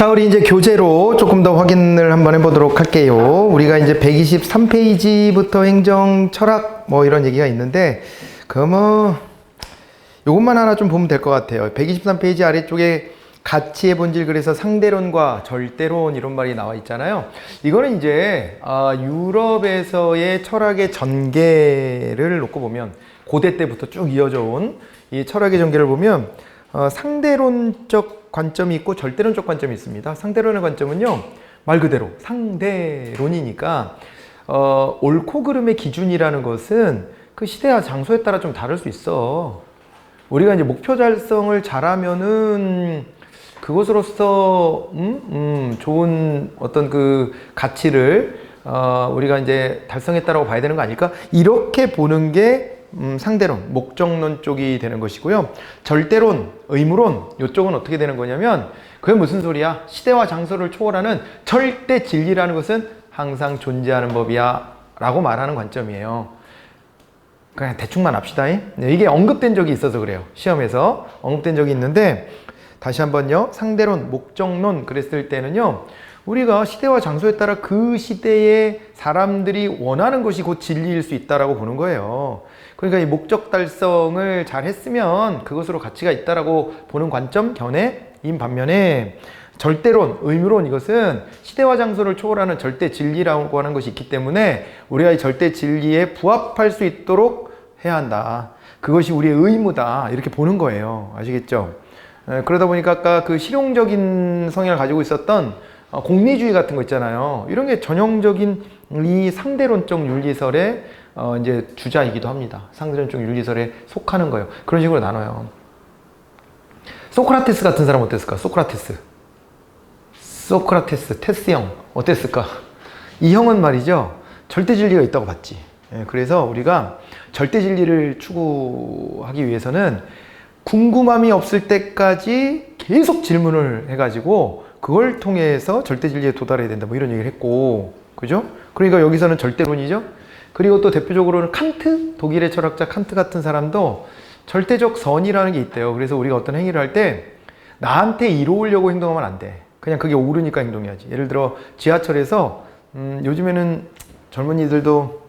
자, 우리 이제 교재로 조금 더 확인을 한번 해보도록 할게요. 우리가 이제 123페이지부터 행정 철학 뭐 이런 얘기가 있는데, 요것만 하나 좀 보면 될 것 같아요. 123페이지 아래쪽에 가치의 본질, 그래서 상대론과 절대론 이런 말이 나와 있잖아요. 이거는 이제 유럽에서의 철학의 전개를 놓고 보면, 고대 때부터 쭉 이어져 온 이 철학의 전개를 보면 상대론적 관점이 있고 절대론적 관점이 있습니다. 상대론의 관점은요, 말 그대로 상대론이니까 옳고 그름의 기준이라는 것은 그 시대와 장소에 따라 좀 다를 수 있어. 우리가 이제 목표 달성을 잘하면은 그것으로서 좋은 어떤 그 가치를 우리가 이제 달성했다라고 봐야 되는 거 아닐까? 이렇게 보는 게 상대론, 목적론 쪽이 되는 것이고요. 절대론, 의무론, 이쪽은 어떻게 되는 거냐면, 그게 무슨 소리야? 시대와 장소를 초월하는 절대 진리라는 것은 항상 존재하는 법이야 라고 말하는 관점이에요. 그냥 대충만 합시다. 이게 언급된 적이 있어서 그래요. 시험에서 언급된 적이 있는데, 다시 한번요. 상대론, 목적론 그랬을 때는요, 우리가 시대와 장소에 따라 그 시대의 사람들이 원하는 것이 곧 진리일 수 있다라고 보는 거예요. 그러니까 이 목적 달성을 잘 했으면 그것으로 가치가 있다라고 보는 관점, 견해인 반면에 절대론, 의무론, 이것은 시대와 장소를 초월하는 절대 진리라고 하는 것이 있기 때문에 우리가 이 절대 진리에 부합할 수 있도록 해야 한다. 그것이 우리의 의무다. 이렇게 보는 거예요. 아시겠죠? 그러다 보니까 아까 그 실용적인 성향을 가지고 있었던 공리주의 같은 거 있잖아요. 이런 게 전형적인 이 상대론적 윤리설의 이제 주자이기도 합니다. 상대론적 윤리설에 속하는 거예요. 그런 식으로 나눠요. 소크라테스 같은 사람 어땠을까? 소크라테스, 테스 형 어땠을까? 이 형은 말이죠, 절대 진리가 있다고 봤지. 그래서 우리가 절대 진리를 추구하기 위해서는 궁금함이 없을 때까지 계속 질문을 해가지고 그걸 통해서 절대 진리에 도달해야 된다, 뭐 이런 얘기를 했고, 그죠? 그러니까 여기서는 절대론이죠. 그리고 또 대표적으로는 칸트, 독일의 철학자 칸트 같은 사람도 절대적 선이라는 게 있대요. 그래서 우리가 어떤 행위를 할 때 나한테 이로우려고 행동하면 안 돼. 그냥 그게 옳으니까 행동해야지. 예를 들어 지하철에서 요즘에는 젊은이들도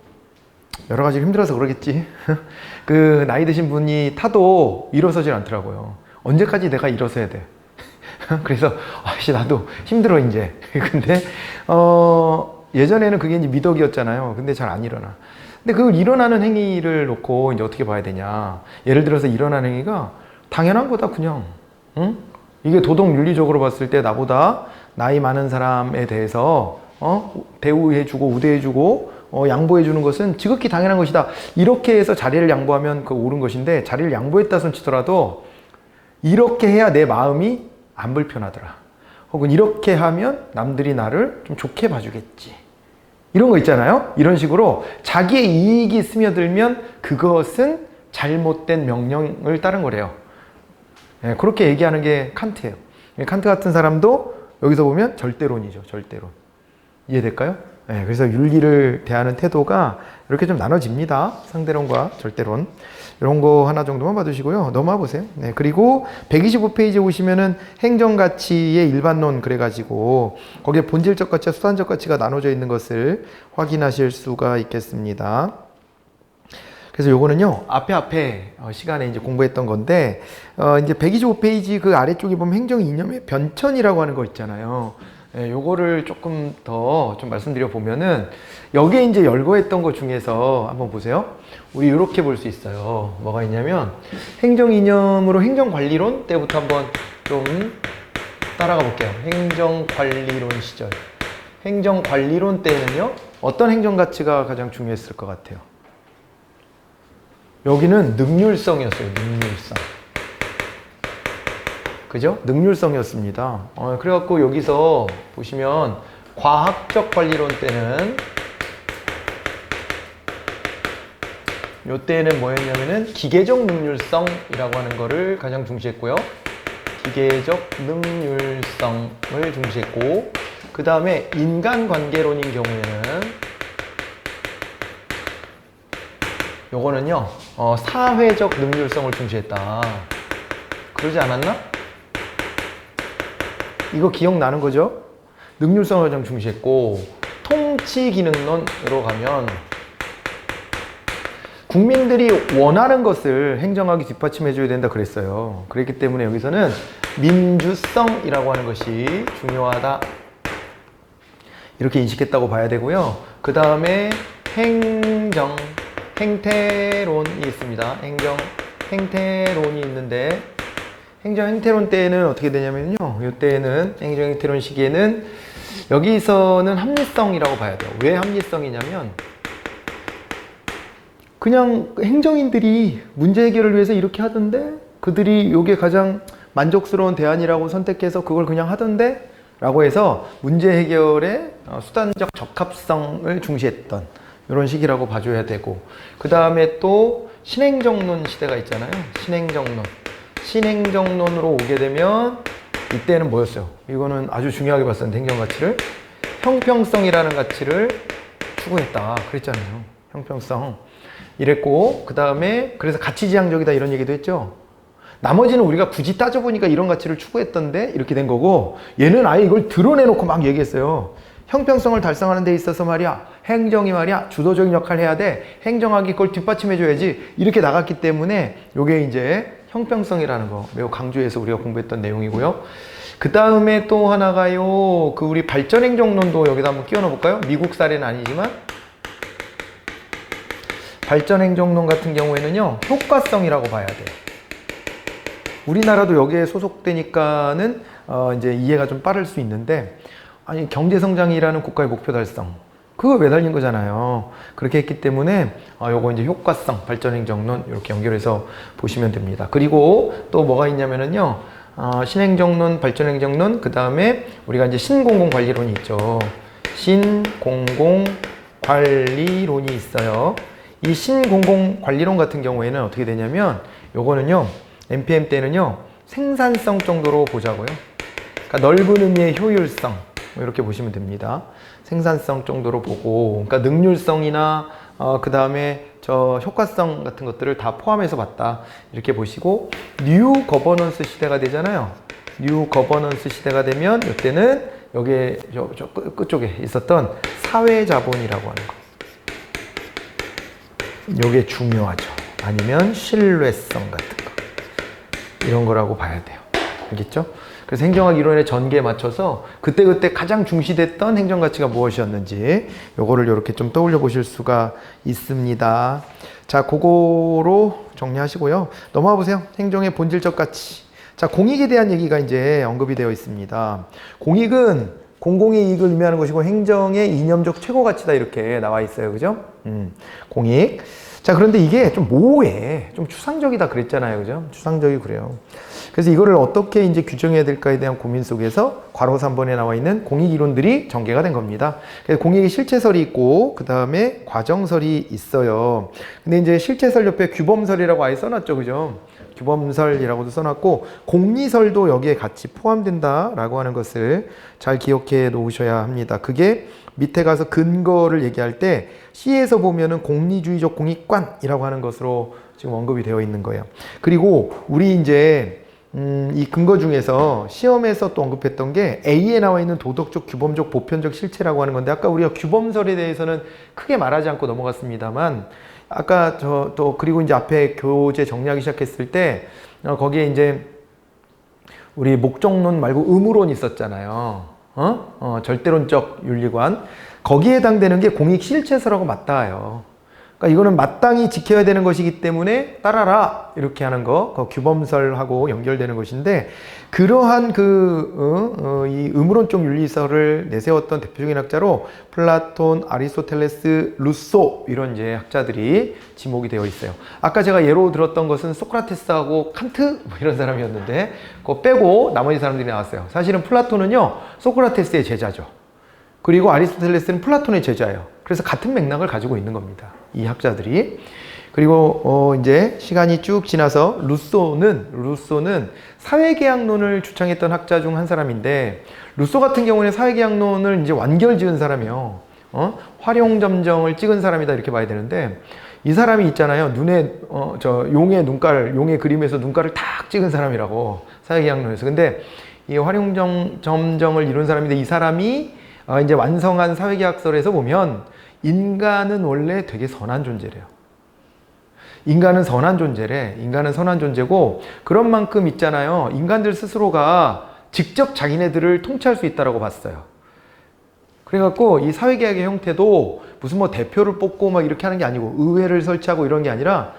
여러 가지 힘들어서 그러겠지. 그 나이 드신 분이 타도 일어서질 않더라고요. 언제까지 내가 일어서야 돼? 그래서 나도 힘들어 이제. 근데 예전에는 그게 이제 미덕이었잖아요. 근데 잘 안 일어나. 근데 그 일어나는 행위를 놓고 이제 어떻게 봐야 되냐? 예를 들어서 일어나는 행위가 당연한 거다, 그냥. 응? 이게 도덕 윤리적으로 봤을 때 나보다 나이 많은 사람에 대해서 대우해주고 우대해주고 양보해주는 것은 지극히 당연한 것이다. 이렇게 해서 자리를 양보하면 그 옳은 것인데, 자리를 양보했다 손 치더라도 이렇게 해야 내 마음이 안 불편하더라. 혹은 이렇게 하면 남들이 나를 좀 좋게 봐주겠지. 이런 거 있잖아요. 이런 식으로 자기의 이익이 스며들면 그것은 잘못된 명령을 따른 거래요. 그렇게 얘기하는 게 칸트예요. 칸트 같은 사람도 여기서 보면 절대론이죠. 절대론. 이해될까요? 그래서 윤리를 대하는 태도가 이렇게 좀 나눠집니다. 상대론과 절대론. 이런 거 하나 정도만 봐두시고요. 넘어가 보세요. 그리고 125페이지에 보시면은 행정가치의 일반론 그래가지고 거기에 본질적 가치와 수단적 가치가 나눠져 있는 것을 확인하실 수가 있겠습니다. 그래서 요거는요, 앞에 시간에 이제 공부했던 건데, 이제 125페이지 그 아래쪽에 보면 행정 이념의 변천이라고 하는 거 있잖아요. 요거를 조금 더 좀 말씀드려 보면은, 여기에 이제 열거했던 것 중에서 한번 보세요. 우리 이렇게 볼 수 있어요. 뭐가 있냐면, 행정 이념으로 행정관리론 때부터 한번 좀 따라가 볼게요. 행정관리론 시절. 행정관리론 때는요, 어떤 행정가치가 가장 중요했을 것 같아요? 여기는 능률성이었어요. 능률성. 그죠? 능률성이었습니다. 그래갖고 여기서 보시면 과학적 관리론 때는, 요때는 뭐였냐면은 기계적 능률성이라고 하는 거를 가장 중시했고요. 기계적 능률성을 중시했고, 그 다음에 인간관계론인 경우에는 요거는요, 사회적 능률성을 중시했다. 그러지 않았나? 이거 기억나는 거죠? 능률성을 가장 중시했고, 통치기능론으로 가면 국민들이 원하는 것을 행정학이 뒷받침해줘야 된다 그랬어요. 그랬기 때문에 여기서는 민주성이라고 하는 것이 중요하다. 이렇게 인식했다고 봐야 되고요. 그 다음에 행태론이 있습니다. 행태론이 있는데, 행태론 때에는 어떻게 되냐면요. 이때에는 행태론 시기에는 여기서는 합리성이라고 봐야 돼요. 왜 합리성이냐면, 그냥 행정인들이 문제 해결을 위해서 이렇게 하던데, 그들이 이게 가장 만족스러운 대안이라고 선택해서 그걸 그냥 하던데, 라고 해서 문제 해결의 수단적 적합성을 중시했던 이런 시기라고 봐줘야 되고, 그 다음에 또 신행정론 시대가 있잖아요. 신행정론으로 오게 되면 이때는 뭐였어요? 이거는 아주 중요하게 봤었는데, 행정가치를 형평성이라는 가치를 추구했다 그랬잖아요. 형평성 이랬고, 그 다음에 그래서 가치지향적이다 이런 얘기도 했죠. 나머지는 우리가 굳이 따져보니까 이런 가치를 추구했던데 이렇게 된 거고, 얘는 아예 이걸 드러내놓고 막 얘기했어요. 형평성을 달성하는 데 있어서 말이야, 행정이 말이야 주도적인 역할을 해야 돼, 행정학이 그걸 뒷받침해줘야지, 이렇게 나갔기 때문에 요게 이제 형평성이라는 거 매우 강조해서 우리가 공부했던 내용이고요. 그 다음에 또 하나가요, 그 우리 발전행정론도 여기다 한번 끼워 넣어볼까요? 미국 사례는 아니지만 발전행정론 같은 경우에는요, 효과성이라고 봐야 돼요. 우리나라도 여기에 소속되니까는 이제 이해가 좀 빠를 수 있는데, 아니 경제성장이라는 국가의 목표 달성, 그거 매달린 거잖아요. 그렇게 했기 때문에 요거 이제 효과성, 발전행정론 이렇게 연결해서 보시면 됩니다. 그리고 또 뭐가 있냐면은요, 신행정론, 발전행정론, 그 다음에 우리가 이제 신공공관리론이 있죠. 신공공관리론이 있어요. 이 신공공관리론 같은 경우에는 어떻게 되냐면, 요거는요 NPM 때는요 생산성 정도로 보자고요. 그러니까 넓은 의미의 효율성, 이렇게 보시면 됩니다. 생산성 정도로 보고, 그러니까 능률성이나 그 다음에 저 효과성 같은 것들을 다 포함해서 봤다 이렇게 보시고, 뉴 거버넌스 시대가 되잖아요. 뉴 거버넌스 시대가 되면 이때는 여기에 저 끝쪽에 있었던 사회자본이라고 하는 거, 요게 중요하죠. 아니면 신뢰성 같은 거, 이런 거라고 봐야 돼요. 알겠죠? 그래서 행정학 이론의 전개에 맞춰서 그때그때 가장 중시됐던 행정가치가 무엇이었는지 요거를 이렇게 좀 떠올려 보실 수가 있습니다. 자, 그거로 정리하시고요. 넘어가 보세요. 행정의 본질적 가치. 자, 공익에 대한 얘기가 이제 언급이 되어 있습니다. 공익은 공공의 이익을 의미하는 것이고, 행정의 이념적 최고 가치다 이렇게 나와 있어요. 그죠? 공익. 자, 그런데 이게 좀 모호해. 좀 추상적이다 그랬잖아요. 그죠? 추상적이 그래요. 그래서 이거를 어떻게 이제 규정해야 될까에 대한 고민 속에서 괄호 3번에 나와 있는 공익 이론들이 전개가 된 겁니다. 그래서 공익의 실체설이 있고, 그 다음에 과정설이 있어요. 근데 이제 실체설 옆에 규범설이라고 아예 써놨죠. 그죠? 규범설이라고도 써놨고, 공리설도 여기에 같이 포함된다라고 하는 것을 잘 기억해 놓으셔야 합니다. 그게 밑에 가서 근거를 얘기할 때 C에서 보면은 공리주의적 공익관이라고 하는 것으로 지금 언급이 되어 있는 거예요. 그리고 우리 이제 이 근거 중에서 시험에서 또 언급했던 게 A에 나와 있는 도덕적, 규범적, 보편적 실체라고 하는 건데, 아까 우리가 규범설에 대해서는 크게 말하지 않고 넘어갔습니다만, 아까 또 그리고 이제 앞에 교재 정리하기 시작했을 때 거기에 이제 우리 목적론 말고 의무론 있었잖아요. 절대론적 윤리관. 거기에 해당되는 게 공익 실체설하고 맞닿아요. 그러니까 이거는 마땅히 지켜야 되는 것이기 때문에 따라라 이렇게 하는 거, 그 규범설하고 연결되는 것인데, 그러한 이 의무론적 윤리설을 내세웠던 대표적인 학자로 플라톤, 아리스토텔레스, 루소 이런 이제 학자들이 지목이 되어 있어요. 아까 제가 예로 들었던 것은 소크라테스하고 칸트 뭐 이런 사람이었는데, 그거 빼고 나머지 사람들이 나왔어요. 사실은 플라톤은요 소크라테스의 제자죠. 그리고 아리스토텔레스는 플라톤의 제자예요. 그래서 같은 맥락을 가지고 있는 겁니다, 이 학자들이. 그리고 이제 시간이 쭉 지나서 루소는 사회계약론을 주창했던 학자 중 한 사람인데, 루소 같은 경우는 사회계약론을 이제 완결 지은 사람이에요. 활용점정을 찍은 사람이다 이렇게 봐야 되는데, 이 사람이 있잖아요. 눈에 용의 그림에서 눈가를 탁 찍은 사람이라고, 사회계약론에서. 근데 이 활용점정을 이룬 사람인데 이 사람이 이제 완성한 사회계약서에서 보면 인간은 원래 되게 선한 존재래요. 인간은 선한 존재래. 인간은 선한 존재고 그런 만큼 있잖아요. 인간들 스스로가 직접 자기네들을 통치할 수 있다라고 봤어요. 그래갖고 이 사회계약의 형태도 무슨 뭐 대표를 뽑고 막 이렇게 하는 게 아니고 의회를 설치하고 이런 게 아니라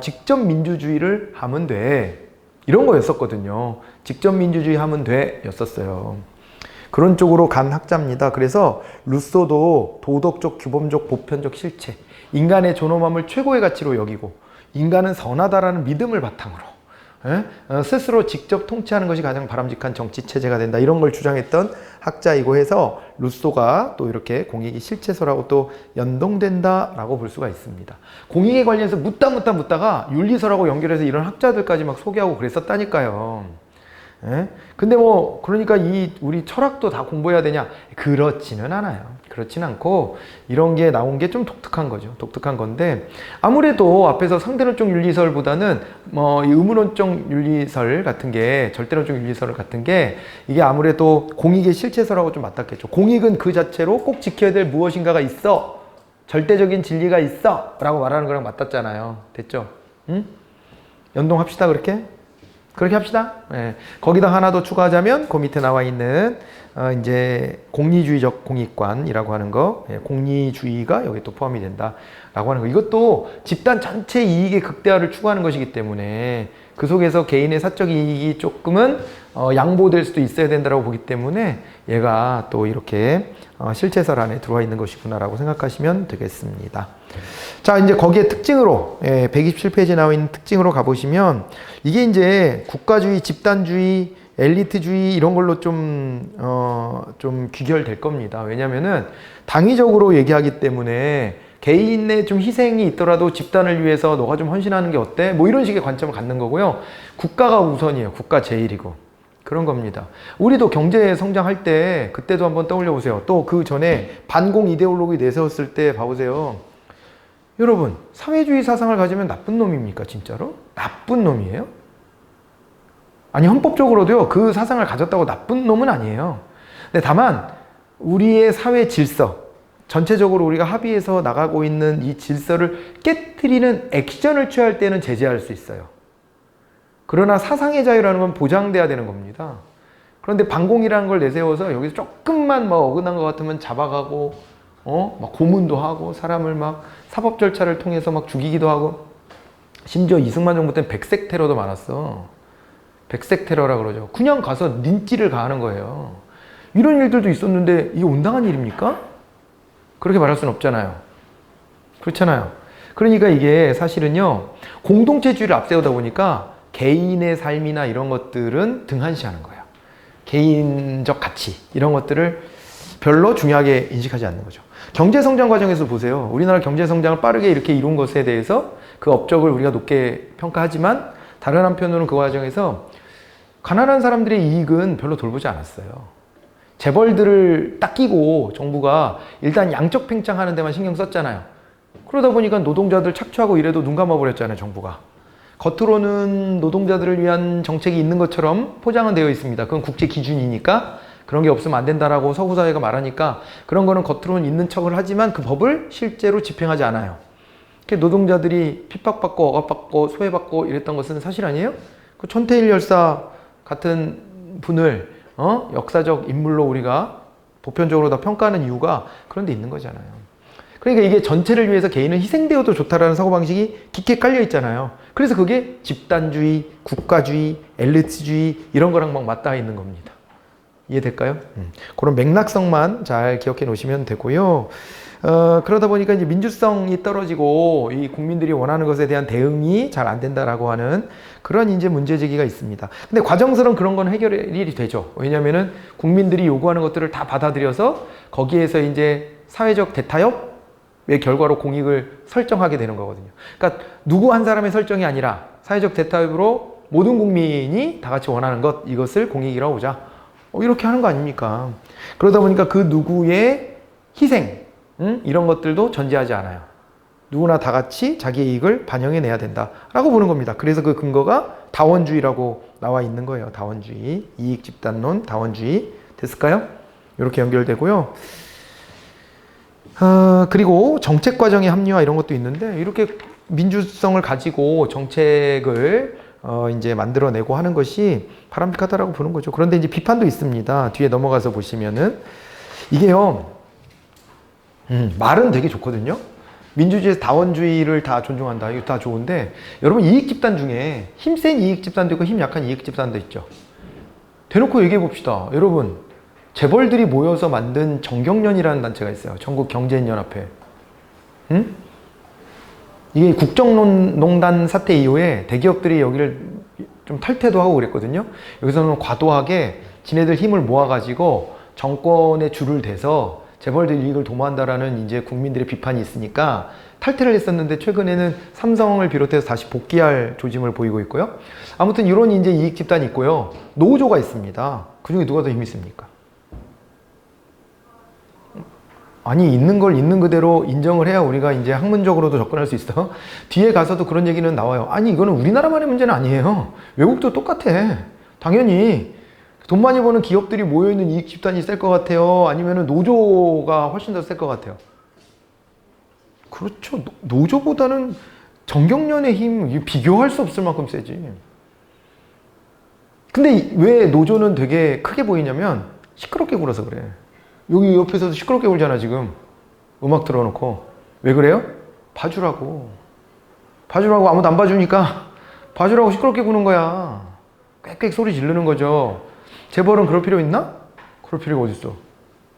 직접 민주주의를 하면 돼. 이런 거였었거든요. 직접 민주주의 하면 돼 였었어요. 그런 쪽으로 간 학자입니다. 그래서 루소도 도덕적, 규범적, 보편적 실체, 인간의 존엄함을 최고의 가치로 여기고 인간은 선하다라는 믿음을 바탕으로 스스로 직접 통치하는 것이 가장 바람직한 정치체제가 된다. 이런 걸 주장했던 학자이고 해서 루소가 또 이렇게 공익이 실체서라고 또 연동된다라고 볼 수가 있습니다. 공익에 관련해서 묻다가 윤리서라고 연결해서 이런 학자들까지 막 소개하고 그랬었다니까요. 근데 뭐 그러니까 우리 철학도 다 공부해야 되냐? 그렇지는 않아요. 그렇지는 않고 이런 게 나온 게 좀 독특한 거죠. 독특한 건데 아무래도 앞에서 상대론적 윤리설보다는 뭐 이 의문론적 윤리설 같은 게 절대론적 윤리설 같은 게 이게 아무래도 공익의 실체서라고 좀 맞닿겠죠. 공익은 그 자체로 꼭 지켜야 될 무엇인가가 있어. 절대적인 진리가 있어. 라고 말하는 거랑 맞닿잖아요. 됐죠? 응? 연동합시다 그렇게? 그렇게 합시다. 예. 거기다 하나 더 추가하자면 그 밑에 나와 있는 이제 공리주의적 공익관이라고 하는 거, 공리주의가 여기 또 포함이 된다라고 하는 거. 이것도 집단 전체 이익의 극대화를 추구하는 것이기 때문에 그 속에서 개인의 사적 이익이 조금은 양보될 수도 있어야 된다고 보기 때문에 얘가 또 이렇게 실체설 안에 들어와 있는 것이구나라고 생각하시면 되겠습니다. 자, 이제 거기에 특징으로 127페이지에 나와 있는 특징으로 가보시면 이게 이제 국가주의, 집단주의, 엘리트주의 이런 걸로 좀 귀결될 겁니다. 왜냐면은 당위적으로 얘기하기 때문에 개인의 좀 희생이 있더라도 집단을 위해서 너가 좀 헌신하는 게 어때? 뭐 이런 식의 관점을 갖는 거고요. 국가가 우선이에요. 국가 제일이고. 그런 겁니다. 우리도 경제 성장할 때 그때도 한번 떠올려 보세요. 또 그 전에 반공 이데올로기 내세웠을 때 봐보세요. 여러분, 사회주의 사상을 가지면 나쁜 놈입니까? 진짜로? 나쁜 놈이에요? 아니, 헌법적으로도요, 그 사상을 가졌다고 나쁜 놈은 아니에요. 근데 다만, 우리의 사회 질서, 전체적으로 우리가 합의해서 나가고 있는 이 질서를 깨트리는 액션을 취할 때는 제재할 수 있어요. 그러나 사상의 자유라는 건 보장돼야 되는 겁니다. 그런데 반공이라는 걸 내세워서 여기서 조금만 뭐 어긋난 것 같으면 잡아가고, 막 고문도 하고, 사람을 막 사법 절차를 통해서 막 죽이기도 하고, 심지어 이승만 정부 때는 백색 테러도 많았어. 백색 테러라 그러죠. 그냥 가서 닌찌를 가하는 거예요. 이런 일들도 있었는데 이게 온당한 일입니까? 그렇게 말할 수는 없잖아요. 그렇잖아요. 그러니까 이게 사실은요, 공동체주의를 앞세우다 보니까 개인의 삶이나 이런 것들은 등한시하는 거예요. 개인적 가치 이런 것들을 별로 중요하게 인식하지 않는 거죠. 경제성장 과정에서 보세요. 우리나라 경제성장을 빠르게 이렇게 이룬 것에 대해서 그 업적을 우리가 높게 평가하지만 다른 한편으로는 그 과정에서 가난한 사람들의 이익은 별로 돌보지 않았어요. 재벌들을 딱 끼고 정부가 일단 양적 팽창하는 데만 신경 썼잖아요. 그러다 보니까 노동자들 착취하고 이래도 눈 감아버렸잖아요, 정부가. 겉으로는 노동자들을 위한 정책이 있는 것처럼 포장은 되어 있습니다. 그건 국제 기준이니까 그런 게 없으면 안 된다라고 서구사회가 말하니까 그런 거는 겉으로는 있는 척을 하지만 그 법을 실제로 집행하지 않아요. 노동자들이 핍박받고 억압받고 소외받고 이랬던 것은 사실 아니에요? 그 천태일 열사 같은 분을 역사적 인물로 우리가 보편적으로 다 평가하는 이유가 그런 데 있는 거잖아요. 그러니까 이게 전체를 위해서 개인은 희생되어도 좋다라는 사고방식이 깊게 깔려 있잖아요. 그래서 그게 집단주의, 국가주의, 엘리트주의 이런 거랑 막 맞닿아 있는 겁니다. 이해될까요? 그런 맥락성만 잘 기억해 놓으시면 되고요. 그러다 보니까 이제 민주성이 떨어지고 이 국민들이 원하는 것에 대한 대응이 잘 안 된다라고 하는 그런 이제 문제제기가 있습니다. 근데 과정스러운 그런 건 해결이 되죠. 왜냐면은 국민들이 요구하는 것들을 다 받아들여서 거기에서 이제 사회적 대타협의 결과로 공익을 설정하게 되는 거거든요. 그러니까 누구 한 사람의 설정이 아니라 사회적 대타협으로 모든 국민이 다 같이 원하는 것, 이것을 공익이라고 보자. 이렇게 하는 거 아닙니까? 그러다 보니까 그 누구의 희생, 이런 것들도 전제하지 않아요. 누구나 다 같이 자기의 이익을 반영해내야 된다라고 보는 겁니다. 그래서 그 근거가 다원주의라고 나와 있는 거예요. 다원주의, 이익집단론, 다원주의. 됐을까요? 이렇게 연결되고요. 그리고 정책 과정의 합리화 이런 것도 있는데 이렇게 민주성을 가지고 정책을 이제 만들어내고 하는 것이 바람직하다라고 보는 거죠. 그런데 이제 비판도 있습니다. 뒤에 넘어가서 보시면은 이게요, 말은 되게 좋거든요. 민주주의에서 다원주의를 다 존중한다. 이거 다 좋은데 여러분 이익 집단 중에 힘센 이익 집단도 있고 힘 약한 이익 집단도 있죠. 대놓고 얘기해 봅시다. 여러분 재벌들이 모여서 만든 정경련이라는 단체가 있어요. 전국경제인연합회. 응? 이게 국정농단 사태 이후에 대기업들이 여기를 좀 탈퇴도 하고 그랬거든요. 여기서는 과도하게 지네들 힘을 모아가지고 정권에 줄을 대서 재벌들 이익을 도모한다라는 이제 국민들의 비판이 있으니까 탈퇴를 했었는데 최근에는 삼성을 비롯해서 다시 복귀할 조짐을 보이고 있고요. 아무튼 이런 이제 이익 집단이 있고요. 노조가 있습니다. 그 중에 누가 더 힘이 있습니까? 아니, 있는 걸 있는 그대로 인정을 해야 우리가 이제 학문적으로도 접근할 수 있어. 뒤에 가서도 그런 얘기는 나와요. 아니, 이거는 우리나라만의 문제는 아니에요. 외국도 똑같아. 당연히 돈 많이 버는 기업들이 모여있는 이익 집단이 셀 것 같아요? 아니면 노조가 훨씬 더 셀 것 같아요? 그렇죠. 노조보다는 정경련의 힘, 비교할 수 없을 만큼 세지. 근데 왜 노조는 되게 크게 보이냐면 시끄럽게 굴어서 그래. 여기 옆에서도 시끄럽게 굴잖아 지금. 음악 틀어놓고. 왜 그래요? 봐주라고. 봐주라고. 아무도 안 봐주니까 봐주라고 시끄럽게 구는 거야. 꽥꽥 소리 지르는 거죠. 재벌은 그럴 필요 있나? 그럴 필요가 어딨어.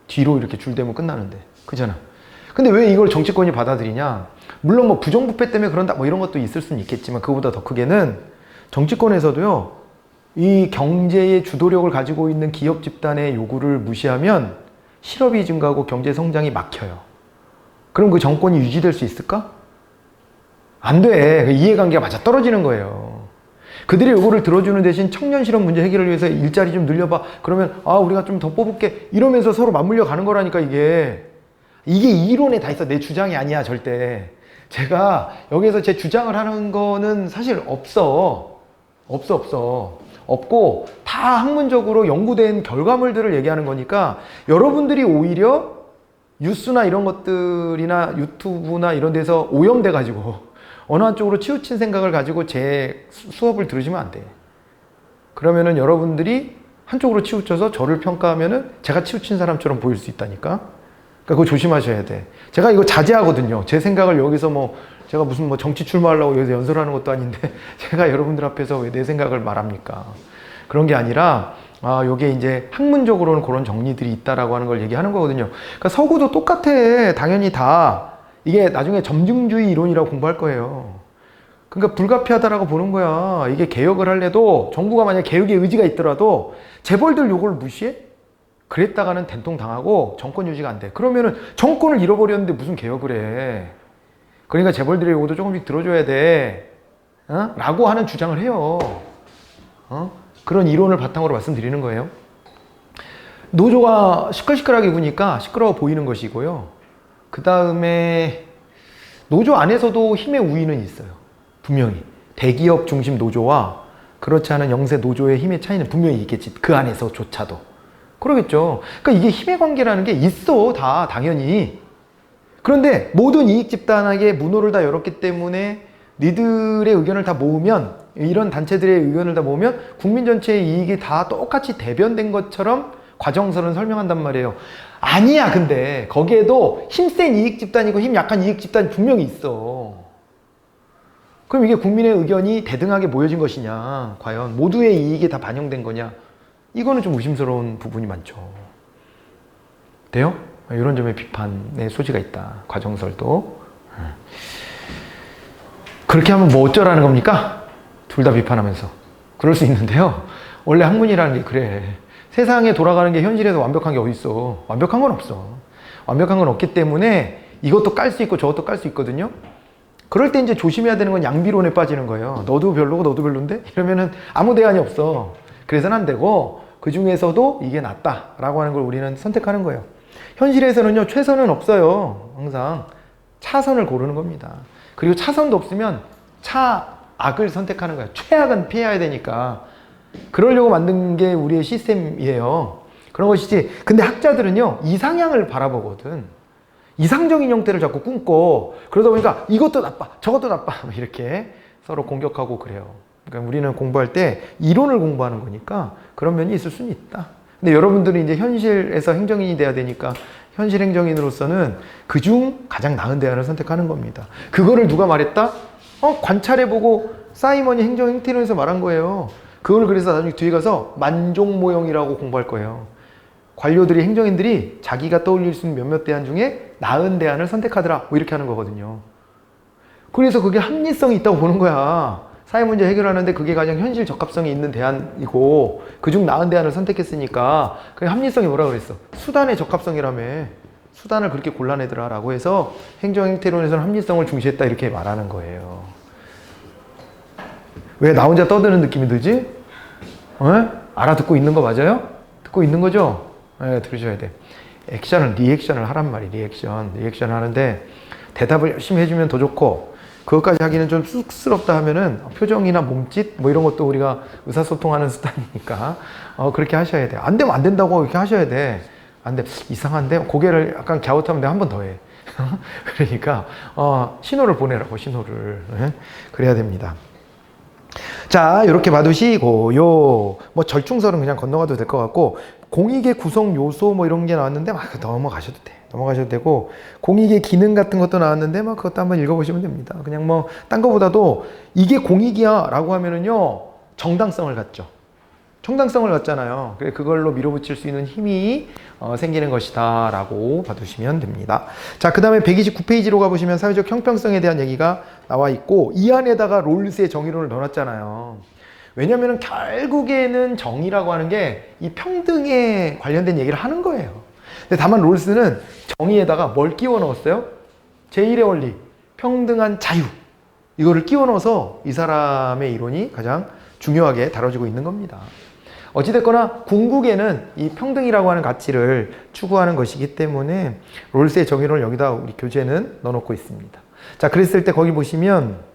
뒤로 이렇게 줄대면 끝나는데. 그잖아. 근데 왜 이걸 정치권이 받아들이냐? 물론 뭐 부정부패 때문에 그런다 뭐 이런 것도 있을 수는 있겠지만 그거보다 더 크게는 정치권에서도요, 이 경제의 주도력을 가지고 있는 기업 집단의 요구를 무시하면 실업이 증가하고 경제 성장이 막혀요. 그럼 그 정권이 유지될 수 있을까? 안 돼. 그 이해관계가 맞아 떨어지는 거예요. 그들의 요구를 들어주는 대신 청년 실업 문제 해결을 위해서 일자리 좀 늘려봐. 그러면 우리가 좀 더 뽑을게. 이러면서 서로 맞물려 가는 거라니까 이게. 이게 이론에 다 있어. 내 주장이 아니야 절대. 제가 여기서 제 주장을 하는 거는 사실 없어. 없고 다 학문적으로 연구된 결과물들을 얘기하는 거니까 여러분들이 오히려 뉴스나 이런 것들이나 유튜브나 이런 데서 오염돼 가지고 어느 한쪽으로 치우친 생각을 가지고 제 수업을 들으시면 안 돼. 그러면은 여러분들이 한쪽으로 치우쳐서 저를 평가하면은 제가 치우친 사람처럼 보일 수 있다니까. 그러니까 그거 조심하셔야 돼. 제가 이거 자제하거든요. 제 생각을 여기서 제가 무슨 정치 출마하려고 여기서 연설하는 것도 아닌데 제가 여러분들 앞에서 왜 내 생각을 말합니까? 그런 게 아니라 요게 이제 학문적으로는 그런 정리들이 있다라고 하는 걸 얘기하는 거거든요. 그러니까 서구도 똑같아. 당연히 다. 이게 나중에 점증주의 이론이라고 공부할 거예요. 그러니까 불가피하다라고 보는 거야. 이게 개혁을 할래도 정부가 만약 개혁의 의지가 있더라도 재벌들 요걸 무시해? 그랬다가는 된통당하고 정권 유지가 안 돼. 그러면은 정권을 잃어버렸는데 무슨 개혁을 해. 그러니까 재벌들의 요구도 조금씩 들어줘야 돼. 라고 하는 주장을 해요. 그런 이론을 바탕으로 말씀드리는 거예요. 노조가 시끌시끌하게 구니까 시끄러워 보이는 것이고요. 그 다음에 노조 안에서도 힘의 우위는 있어요. 분명히. 대기업 중심 노조와 그렇지 않은 영세 노조의 힘의 차이는 분명히 있겠지. 그 안에서조차도. 그러겠죠. 그러니까 이게 힘의 관계라는 게 있어. 다 당연히. 그런데 모든 이익 집단에게 문호를 다 열었기 때문에 니들의 의견을 다 모으면, 이런 단체들의 의견을 다 모으면 국민 전체의 이익이 다 똑같이 대변된 것처럼 과정설은 설명한단 말이에요. 아니야. 근데 거기에도 힘센 이익 집단이고 힘 약한 이익 집단이 분명히 있어. 그럼 이게 국민의 의견이 대등하게 모여진 것이냐, 과연 모두의 이익이 다 반영된 거냐, 이거는 좀 의심스러운 부분이 많죠. 돼요? 이런 점에 비판의 소지가 있다. 과정설도. 그렇게 하면 뭐 어쩌라는 겁니까? 둘 다 비판하면서. 그럴 수 있는데요. 원래 학문이라는 게 그래. 세상에 돌아가는 게 현실에서 완벽한 게 어디 있어. 완벽한 건 없어. 완벽한 건 없기 때문에 이것도 깔 수 있고 저것도 깔 수 있거든요. 그럴 때 이제 조심해야 되는 건 양비론에 빠지는 거예요. 너도 별로고 너도 별론데? 이러면은 아무 대안이 없어. 그래서는 안 되고 그 중에서도 이게 낫다라고 하는 걸 우리는 선택하는 거예요. 현실에서는요, 최선은 없어요. 항상. 차선을 고르는 겁니다. 그리고 차선도 없으면 차악을 선택하는 거예요. 최악은 피해야 되니까. 그러려고 만든 게 우리의 시스템이에요. 그런 것이지. 근데 학자들은요, 이상향을 바라보거든. 이상적인 형태를 자꾸 꿈꿔. 그러다 보니까 이것도 나빠, 저것도 나빠. 이렇게 서로 공격하고 그래요. 그러니까 우리는 공부할 때 이론을 공부하는 거니까 그런 면이 있을 수는 있다. 근데 여러분들은 이제 현실에서 행정인이 돼야 되니까 현실 행정인으로서는 그중 가장 나은 대안을 선택하는 겁니다. 그거를 누가 말했다? 관찰해보고 사이먼이 행정행태론에서 말한 거예요. 그걸 그래서 나중에 뒤에 가서 만종모형이라고 공부할 거예요. 관료들이, 행정인들이 자기가 떠올릴 수 있는 몇몇 대안 중에 나은 대안을 선택하더라. 뭐 이렇게 하는 거거든요. 그래서 그게 합리성이 있다고 보는 거야. 사회 문제 해결하는데 그게 가장 현실 적합성이 있는 대안이고 그중 나은 대안을 선택했으니까 그 합리성이 뭐라 그랬어? 수단의 적합성이라며. 수단을 그렇게 골라내더라 라고 해서 행정행태론에서는 합리성을 중시했다 이렇게 말하는 거예요. 왜 나 혼자 떠드는 느낌이 들지? 알아듣고 있는 거 맞아요? 듣고 있는 거죠? 네, 들으셔야 돼. 리액션을 하란 말이에요. 리액션 하는데 대답을 열심히 해주면 더 좋고 그것까지 하기는 좀 쑥스럽다 하면은 표정이나 몸짓 뭐 이런 것도 우리가 의사소통하는 수단이니까 그렇게 하셔야 돼. 안 되면 안 된다고 이렇게 하셔야 돼. 안 돼. 이상한데? 고개를 약간 갸웃하면 내가 한 번 더 해. 그러니까 신호를 보내라고, 신호를. 네? 그래야 됩니다. 자, 이렇게 봐두시고요. 뭐 절충설은 그냥 건너가도 될 것 같고 공익의 구성 요소 뭐 이런 게 나왔는데 넘어가셔도 돼. 넘어가셔도 되고 공익의 기능 같은 것도 나왔는데 그것도 한번 읽어보시면 됩니다. 그냥 뭐 딴 거보다도 이게 공익이야 라고 하면은요 정당성을 갖죠. 정당성을 갖잖아요. 그걸로 밀어붙일 수 있는 힘이 생기는 것이다 라고 봐두시면 됩니다. 자, 그 다음에 129페이지로 가보시면 사회적 형평성에 대한 얘기가 나와 있고 이 안에다가 롤스의 정의론을 넣어놨잖아요. 왜냐면은 결국에는 정의라고 하는 게 이 평등에 관련된 얘기를 하는 거예요. 근데 다만 롤스는 정의에다가 뭘 끼워 넣었어요? 제1의 원리, 평등한 자유. 이거를 끼워 넣어서 이 사람의 이론이 가장 중요하게 다뤄지고 있는 겁니다. 어찌됐거나 궁극에는 이 평등이라고 하는 가치를 추구하는 것이기 때문에 롤스의 정의론을 여기다 우리 교재는 넣어놓고 있습니다. 자, 그랬을 때 거기 보시면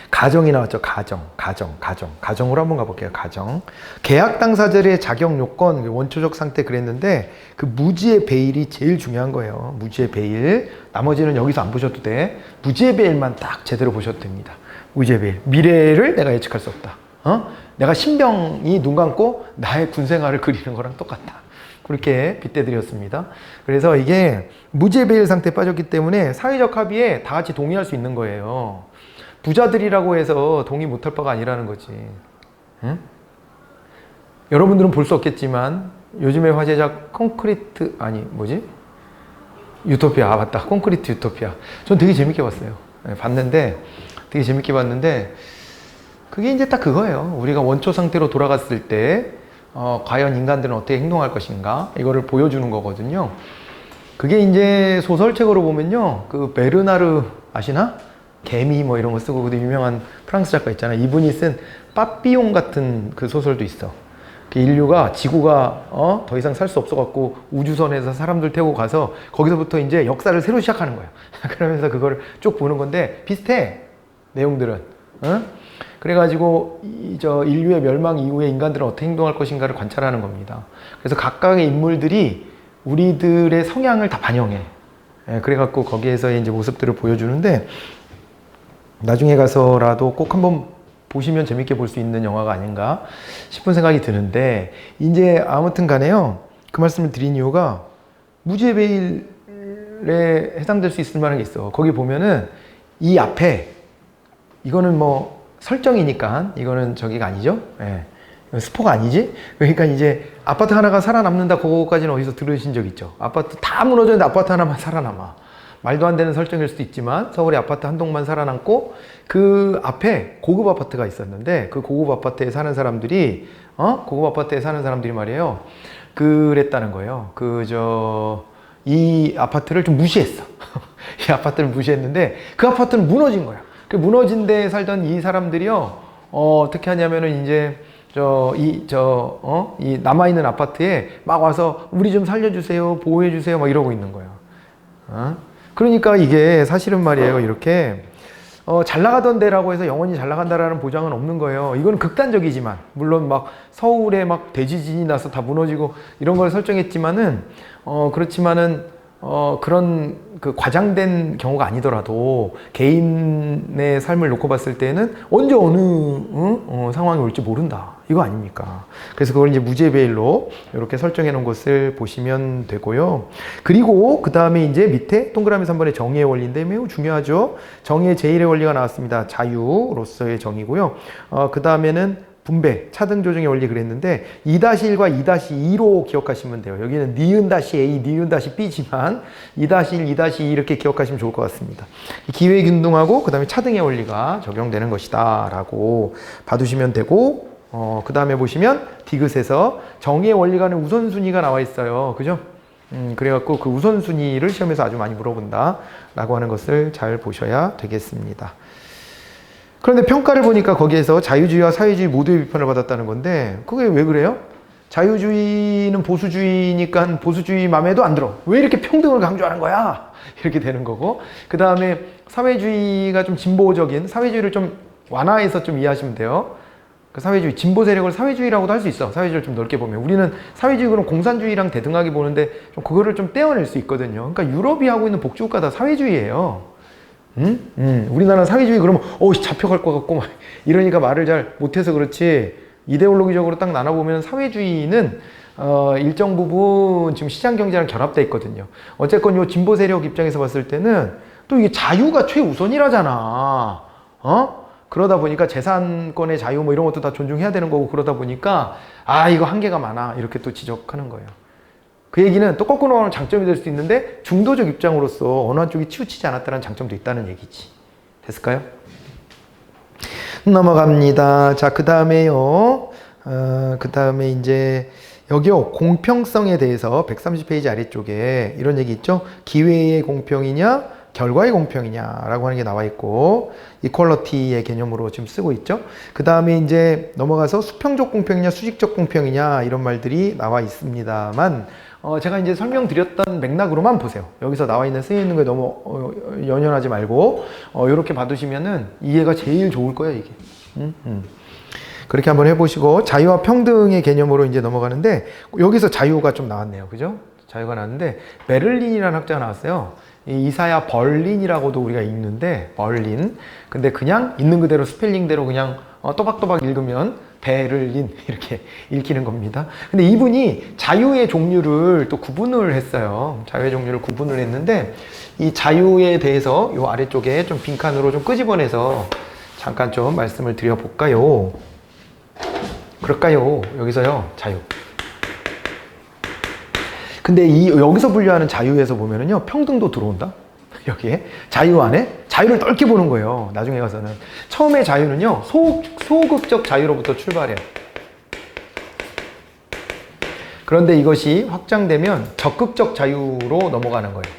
가정이 나왔죠. 가정으로 한번 가볼게요. 가정. 계약 당사자들의 자격 요건, 원초적 상태 그랬는데 그 무지의 배일이 제일 중요한 거예요. 무지의 배일. 나머지는 여기서 안 보셔도 돼. 무지의 배일만 딱 제대로 보셔도 됩니다. 무지의 배일. 미래를 내가 예측할 수 없다. 내가 신병이 눈 감고 나의 군 생활을 그리는 거랑 똑같다. 그렇게 빗대드렸습니다. 그래서 이게 무지의 배일 상태에 빠졌기 때문에 사회적 합의에 다 같이 동의할 수 있는 거예요. 부자들이라고 해서 동의 못할 바가 아니라는 거지. 응? 여러분들은 볼 수 없겠지만 요즘의 화제작 유토피아. 맞다. 콘크리트 유토피아. 전 되게 재밌게 봤어요. 되게 재밌게 봤는데 그게 이제 딱 그거예요. 우리가 원초 상태로 돌아갔을 때 과연 인간들은 어떻게 행동할 것인가 이거를 보여주는 거거든요. 그게 이제 소설책으로 보면요, 그 베르나르 아시나? 개미 뭐 이런 거 쓰고 그 유명한 프랑스 작가 있잖아요. 이분이 쓴 빠삐용 같은 그 소설도 있어. 그 인류가 지구가 더 이상 살 수 없어갖고 우주선에서 사람들 태우고 가서 거기서부터 이제 역사를 새로 시작하는 거예요. 그러면서 그거를 쭉 보는 건데 비슷해 내용들은. 그래가지고 인류의 멸망 이후에 인간들은 어떻게 행동할 것인가를 관찰하는 겁니다. 그래서 각각의 인물들이 우리들의 성향을 다 반영해. 그래갖고 거기에서의 이제 모습들을 보여주는데 나중에 가서라도 꼭 한번 보시면 재밌게 볼 수 있는 영화가 아닌가 싶은 생각이 드는데 이제 아무튼 간에요. 그 말씀을 드린 이유가 무지의 베일에 해당될 수 있을 만한 게 있어. 거기 보면은 이 앞에 이거는 뭐 설정이니까 이거는 저기가 아니죠. 스포가 아니지? 그러니까 이제 아파트 하나가 살아남는다 그거까지는 어디서 들으신 적 있죠? 아파트 다 무너졌는데 아파트 하나만 살아남아. 말도 안 되는 설정일 수도 있지만 서울의 아파트 한 동만 살아남고 그 앞에 고급 아파트가 있었는데 그 고급 아파트에 사는 사람들이 말이에요. 그랬다는 거예요. 이 아파트를 좀 무시했어. 이 아파트를 무시했는데 그 아파트는 무너진 거야. 그 무너진 데에 살던 이 사람들이요, 어떻게 하냐면은 이제 이 남아있는 아파트에 막 와서 우리 좀 살려주세요, 보호해주세요, 막 이러고 있는 거예요. 그러니까 이게 사실은 말이에요. 이렇게 잘 나가던 데라고 해서 영원히 잘 나간다라는 보장은 없는 거예요. 이건 극단적이지만 물론 막 서울에 막 대지진이 나서 다 무너지고 이런 걸 설정했지만은 그렇지만은 그런 그 과장된 경우가 아니더라도 개인의 삶을 놓고 봤을 때는 언제 어느 상황이 올지 모른다. 이거 아닙니까? 그래서 그걸 이제 무제베일로 이렇게 설정해 놓은 것을 보시면 되고요. 그리고 그 다음에 이제 밑에 동그라미 3번의 정의의 원리인데 매우 중요하죠. 정의의 제1의 원리가 나왔습니다. 자유로서의 정의고요. 그 다음에는 분배, 차등 조정의 원리 그랬는데 2-1과 2-2로 기억하시면 돼요. 여기는 니은-A, 니은-B지만 2-1, 2-2 이렇게 기억하시면 좋을 것 같습니다. 기회균등하고 그 다음에 차등의 원리가 적용되는 것이다 라고 봐두시면 되고 그 다음에 보시면 디귿에서 정의의 원리가는 우선순위가 나와 있어요. 그죠? 그래갖고 그 우선순위를 시험에서 아주 많이 물어본다 라고 하는 것을 잘 보셔야 되겠습니다. 그런데 평가를 보니까 거기에서 자유주의와 사회주의 모두의 비판을 받았다는 건데 그게 왜 그래요? 자유주의는 보수주의니까 보수주의 맘에도 안 들어. 왜 이렇게 평등을 강조하는 거야? 이렇게 되는 거고 그 다음에 사회주의가 좀 진보적인 사회주의를 좀 완화해서 좀 이해하시면 돼요. 그 사회주의, 진보 세력을 사회주의라고도 할 수 있어. 사회주의를 좀 넓게 보면. 우리는 사회주의 그럼 공산주의랑 대등하게 보는데 좀 그거를 좀 떼어낼 수 있거든요. 그러니까 유럽이 하고 있는 복지국가 다 사회주의예요. 우리나라는 사회주의 그러면 잡혀갈 것 같고 막 이러니까 말을 잘 못해서 그렇지 이데올로기적으로 딱 나눠보면 사회주의는 일정 부분 지금 시장경제랑 결합돼 있거든요. 어쨌건 요 진보 세력 입장에서 봤을 때는 또 이게 자유가 최우선이라잖아. 그러다 보니까 재산권의 자유 뭐 이런 것도 다 존중해야 되는 거고 그러다 보니까 이거 한계가 많아 이렇게 또 지적하는 거예요. 그 얘기는 또 거꾸로 하면 장점이 될 수도 있는데 중도적 입장으로서 어느 한쪽이 치우치지 않았다는 장점도 있다는 얘기지. 됐을까요? 넘어갑니다. 자, 그 다음에요. 그 다음에 이제 여기요. 공평성에 대해서 130페이지 아래쪽에 이런 얘기 있죠. 기회의 공평이냐 결과의 공평이냐라고 하는 게 나와 있고 이퀄러티의 개념으로 지금 쓰고 있죠. 그 다음에 이제 넘어가서 수평적 공평이냐 수직적 공평이냐 이런 말들이 나와 있습니다만 제가 이제 설명드렸던 맥락으로만 보세요. 여기서 나와 있는 쓰여 있는 거에 너무 연연하지 말고 이렇게 봐두시면은 이해가 제일 좋을 거예요 이게. 그렇게 한번 해보시고 자유와 평등의 개념으로 이제 넘어가는데 여기서 자유가 좀 나왔네요, 그죠? 자유가 나왔는데 베를린이라는 학자가 나왔어요. 이사야 벌린이라고도 우리가 읽는데 벌린. 근데 그냥 있는 그대로 스펠링대로 그냥 또박또박 읽으면 베를린 이렇게 읽히는 겁니다. 근데 이분이 자유의 종류를 또 구분을 했어요. 자유의 종류를 구분을 했는데 이 자유에 대해서 이 아래쪽에 좀 빈칸으로 좀 끄집어내서 잠깐 좀 말씀을 드려볼까요? 그럴까요? 여기서요, 자유. 근데 여기서 분류하는 자유에서 보면은요, 평등도 들어온다? 여기에. 자유 안에 자유를 넓게 보는 거예요. 나중에 가서는. 처음에 자유는요, 소극적 자유로부터 출발해요. 그런데 이것이 확장되면 적극적 자유로 넘어가는 거예요.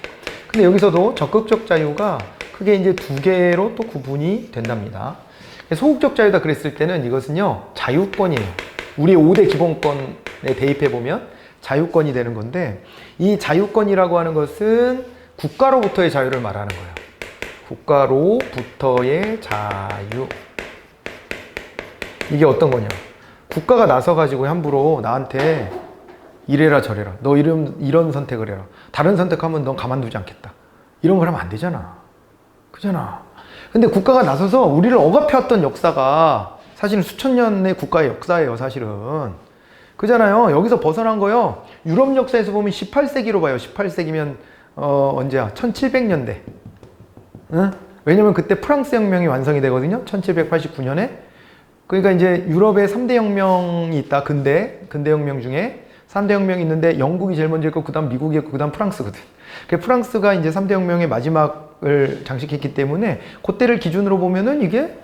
근데 여기서도 적극적 자유가 크게 이제 두 개로 또 구분이 된답니다. 소극적 자유다 그랬을 때는 이것은요, 자유권이에요. 우리 5대 기본권에 대입해보면 자유권이 되는 건데, 이 자유권이라고 하는 것은 국가로부터의 자유를 말하는 거예요. 국가로부터의 자유. 이게 어떤 거냐? 국가가 나서가지고 함부로 나한테 이래라 저래라. 너 이런 선택을 해라. 다른 선택하면 넌 가만두지 않겠다. 이런 걸 하면 안 되잖아. 그잖아. 근데 국가가 나서서 우리를 억압해왔던 역사가 사실은 수천 년의 국가의 역사예요, 사실은. 그잖아요. 여기서 벗어난 거요. 유럽 역사에서 보면 18세기로 봐요. 18세기면 언제야? 1700년대. 응? 왜냐면 그때 프랑스 혁명이 완성이 되거든요. 1789년에. 그러니까 이제 유럽에 3대 혁명이 있다. 근대 혁명 중에 3대 혁명이 있는데 영국이 제일 먼저 있고 그다음 미국이 있고 그다음 프랑스거든. 그 프랑스가 이제 3대 혁명의 마지막을 장식했기 때문에 그때를 기준으로 보면은 이게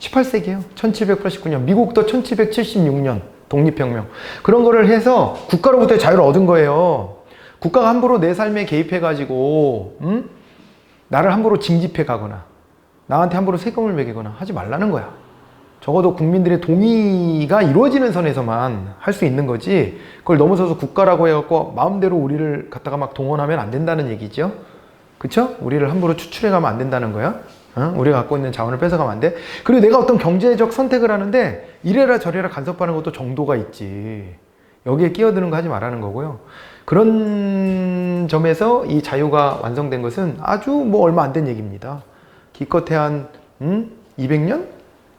18세기예요. 1789년. 미국도 1776년 독립혁명. 그런 거를 해서 국가로부터의 자유를 얻은 거예요. 국가가 함부로 내 삶에 개입해가지고 나를 함부로 징집해 가거나 나한테 함부로 세금을 매기거나 하지 말라는 거야. 적어도 국민들의 동의가 이루어지는 선에서만 할 수 있는 거지 그걸 넘어서서 국가라고 해갖고 마음대로 우리를 갖다가 막 동원하면 안 된다는 얘기죠. 그쵸? 우리를 함부로 추출해 가면 안 된다는 거야. 우리가 갖고 있는 자원을 뺏어가면 안 돼. 그리고 내가 어떤 경제적 선택을 하는데 이래라 저래라 간섭하는 것도 정도가 있지. 여기에 끼어드는 거 하지 말라는 거고요. 그런 점에서 이 자유가 완성된 것은 아주 뭐 얼마 안 된 얘기입니다. 기껏해 한 200년?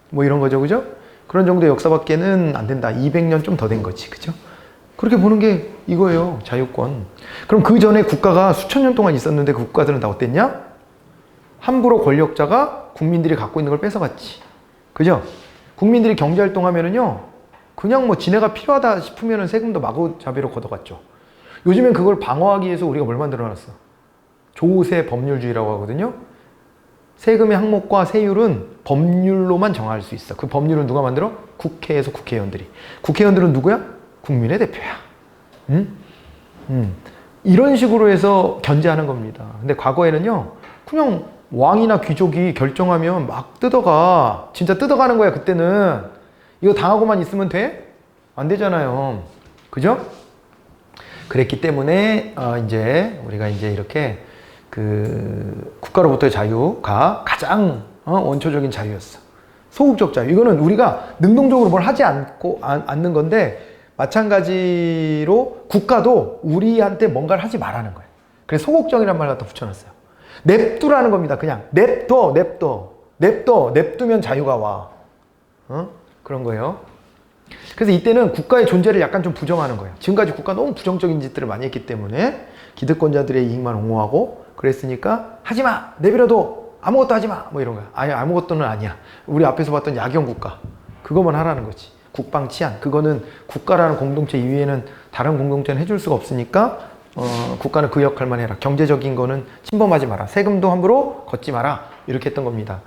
뭐 이런 거죠, 그죠? 그런 정도의 역사밖에는 안 된다. 200년 좀 더 된 거지, 그죠? 그렇게 보는 게 이거예요, 자유권. 그럼 그 전에 국가가 수천 년 동안 있었는데 그 국가들은 다 어땠냐? 함부로 권력자가 국민들이 갖고 있는 걸 뺏어갔지. 그죠? 국민들이 경제활동하면은요, 그냥 뭐 지네가 필요하다 싶으면은 세금도 마구잡이로 걷어갔죠. 요즘엔 그걸 방어하기 위해서 우리가 뭘 만들어놨어? 조세 법률주의라고 하거든요. 세금의 항목과 세율은 법률로만 정할 수 있어. 그 법률은 누가 만들어? 국회에서 국회의원들이. 국회의원들은 누구야? 국민의 대표야. 이런 식으로 해서 견제하는 겁니다. 근데 과거에는요, 그냥 왕이나 귀족이 결정하면 막 뜯어가. 진짜 뜯어가는 거야, 그때는. 이거 당하고만 있으면 돼? 안 되잖아요. 그죠? 그랬기 때문에, 이제, 우리가 이제 이렇게, 국가로부터의 자유가 가장, 원초적인 자유였어. 소극적 자유. 이거는 우리가 능동적으로 뭘 하지 않는 건데, 마찬가지로 국가도 우리한테 뭔가를 하지 말라는 거예요. 그래서 소극적이란 말 갖다 붙여놨어요. 냅두라는 겁니다. 그냥 냅두면 자유가 와. 그런 거예요. 그래서 이때는 국가의 존재를 약간 좀 부정하는 거예요. 지금까지 국가 너무 부정적인 짓들을 많이 했기 때문에 기득권자들의 이익만 옹호하고 그랬으니까 하지마! 내버려둬! 아무것도 하지마! 뭐 이런 거야. 아니, 아무것도는 아니야. 우리 앞에서 봤던 야경 국가. 그것만 하라는 거지. 국방 치안. 그거는 국가라는 공동체 이외에는 다른 공동체는 해줄 수가 없으니까 국가는 그 역할만 해라. 경제적인 거는 침범하지 마라. 세금도 함부로 걷지 마라. 이렇게 했던 겁니다.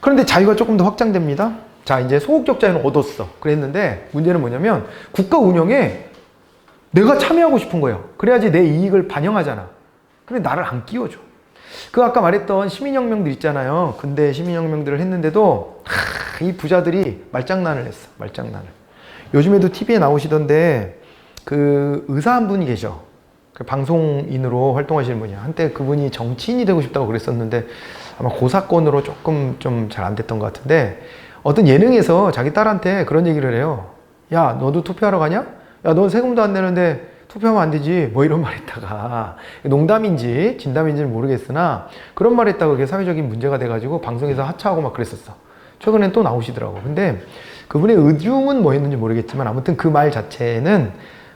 그런데 자유가 조금 더 확장됩니다. 자, 이제 소극적 자유는 얻었어. 그랬는데 문제는 뭐냐면 국가 운영에 내가 참여하고 싶은 거예요. 그래야지 내 이익을 반영하잖아. 근데 나를 안 끼워줘. 그 아까 말했던 시민혁명들 있잖아요. 근대 시민혁명들을 했는데도 이 부자들이 말장난을 했어. 말장난을. 요즘에도 TV에 나오시던데 그 의사 한 분이 계셔. 그 방송인으로 활동하시는 분이야. 한때 그분이 정치인이 되고 싶다고 그랬었는데 아마 그 사건으로 조금 좀 잘 안 됐던 것 같은데 어떤 예능에서 자기 딸한테 그런 얘기를 해요. 야, 너도 투표하러 가냐? 야, 넌 세금도 안 내는데 투표하면 안 되지. 뭐 이런 말 했다가 농담인지 진담인지는 모르겠으나 그런 말 했다가 그게 사회적인 문제가 돼가지고 방송에서 하차하고 막 그랬었어. 최근엔 또 나오시더라고. 근데 그분의 의중은 뭐였는지 모르겠지만 아무튼 그 말 자체는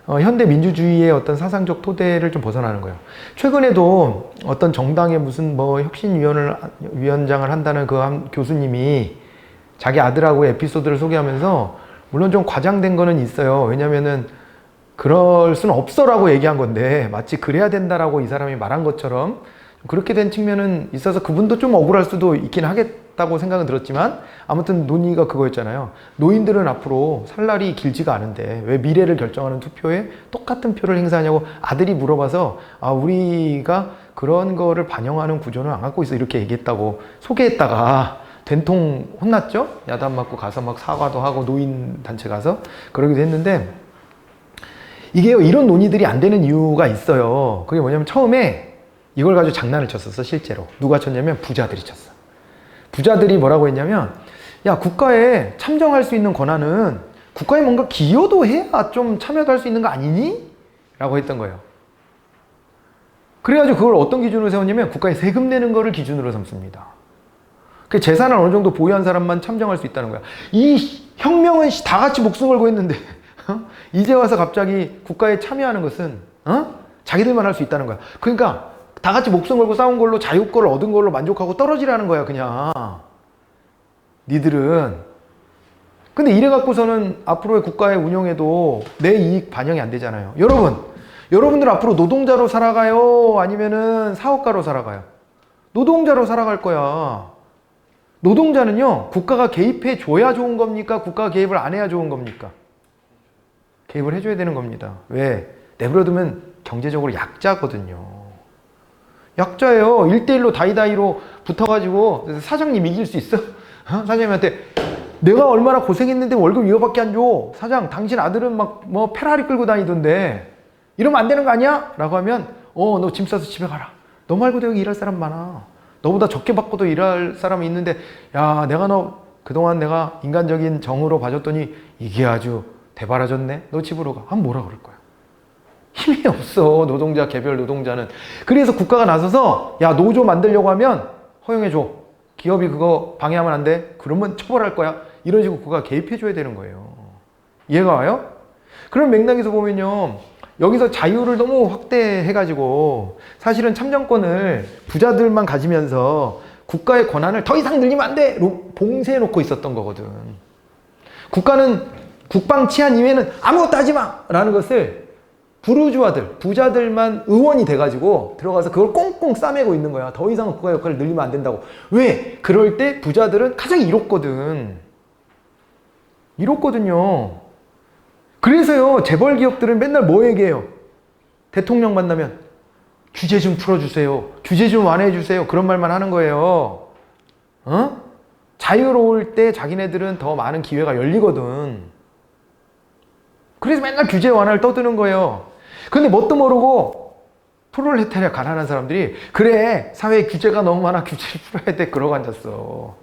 현대 민주주의의 어떤 사상적 토대를 좀 벗어나는 거예요. 최근에도 어떤 정당의 무슨 뭐 혁신위원장을 한다는 그 한 교수님이 자기 아들하고의 에피소드를 소개하면서 물론 좀 과장된 거는 있어요. 왜냐면은 그럴 수는 없어라고 얘기한 건데 마치 그래야 된다라고 이 사람이 말한 것처럼 그렇게 된 측면은 있어서 그분도 좀 억울할 수도 있긴 하겠다고 생각은 들었지만 아무튼 논의가 그거였잖아요. 노인들은 앞으로 살 날이 길지가 않은데 왜 미래를 결정하는 투표에 똑같은 표를 행사하냐고 아들이 물어봐서 아, 우리가 그런 거를 반영하는 구조는 안 갖고 있어 이렇게 얘기했다고 소개했다가 된통 혼났죠? 야단 맞고 가서 막 사과도 하고 노인단체 가서 그러기도 했는데 이게요, 이런 논의들이 안 되는 이유가 있어요. 그게 뭐냐면 처음에 이걸 가지고 장난을 쳤었어, 실제로. 누가 쳤냐면 부자들이 쳤어. 부자들이 뭐라고 했냐면 야, 국가에 참정할 수 있는 권한은 국가에 뭔가 기여도 해야 좀 참여도 할 수 있는 거 아니니? 라고 했던 거예요. 그래가지고 그걸 어떤 기준으로 세웠냐면 국가에 세금 내는 거를 기준으로 삼습니다. 그 재산을 어느 정도 보유한 사람만 참정할 수 있다는 거야. 이 혁명은 다 같이 목숨 걸고 했는데 이제 와서 갑자기 국가에 참여하는 것은 자기들만 할 수 있다는 거야. 그러니까 다 같이 목숨 걸고 싸운 걸로 자유권을 얻은 걸로 만족하고 떨어지라는 거야, 그냥. 니들은. 근데 이래 갖고서는 앞으로의 국가의 운영에도 내 이익 반영이 안 되잖아요. 여러분들 앞으로 노동자로 살아가요? 아니면은 사업가로 살아가요? 노동자로 살아갈 거야. 노동자는요, 국가가 개입해 줘야 좋은 겁니까? 국가가 개입을 안 해야 좋은 겁니까? 개입을 해줘야 되는 겁니다. 왜? 내버려두면 경제적으로 약자거든요. 약자예요. 1대1로 다이다이로 붙어가지고 사장님 이길 수 있어? 사장님한테 내가 얼마나 고생했는데 월급 이거밖에 안 줘. 사장, 당신 아들은 막 뭐 페라리 끌고 다니던데 이러면 안 되는 거 아니야? 라고 하면 너 짐 싸서 집에 가라. 너 말고도 여기 일할 사람 많아. 너보다 적게 받고도 일할 사람이 있는데, 야, 내가 너 그동안 내가 인간적인 정으로 봐줬더니 이게 아주 대바라졌네. 너 집으로 가. 하면 뭐라 그럴 거야? 힘이 없어. 노동자, 개별 노동자는. 그래서 국가가 나서서 야, 노조 만들려고 하면 허용해줘. 기업이 그거 방해하면 안 돼. 그러면 처벌할 거야. 이런 식으로 국가가 개입해줘야 되는 거예요. 이해가 와요? 그런 맥락에서 보면요. 여기서 자유를 너무 확대해가지고 사실은 참정권을 부자들만 가지면서 국가의 권한을 더 이상 늘리면 안 돼! 봉쇄해놓고 있었던 거거든. 국가는 국방 치안 이외에는 아무것도 하지 마! 라는 것을 부르주아들, 부자들만 의원이 돼가지고 들어가서 그걸 꽁꽁 싸매고 있는 거야. 더 이상 국가 역할을 늘리면 안 된다고. 왜? 그럴 때 부자들은 가장 이롭거든. 이롭거든요. 그래서요, 재벌 기업들은 맨날 뭐 얘기해요? 대통령 만나면 규제 좀 풀어주세요. 규제 좀 완화해주세요. 그런 말만 하는 거예요. 어? 자유로울 때 자기네들은 더 많은 기회가 열리거든. 그래서 맨날 규제 완화를 떠드는 거예요. 근데 뭣도 모르고 프롤레타리아 가난한 사람들이 그래, 사회에 규제가 너무 많아. 규제를 풀어야 돼. 그러고 앉았어.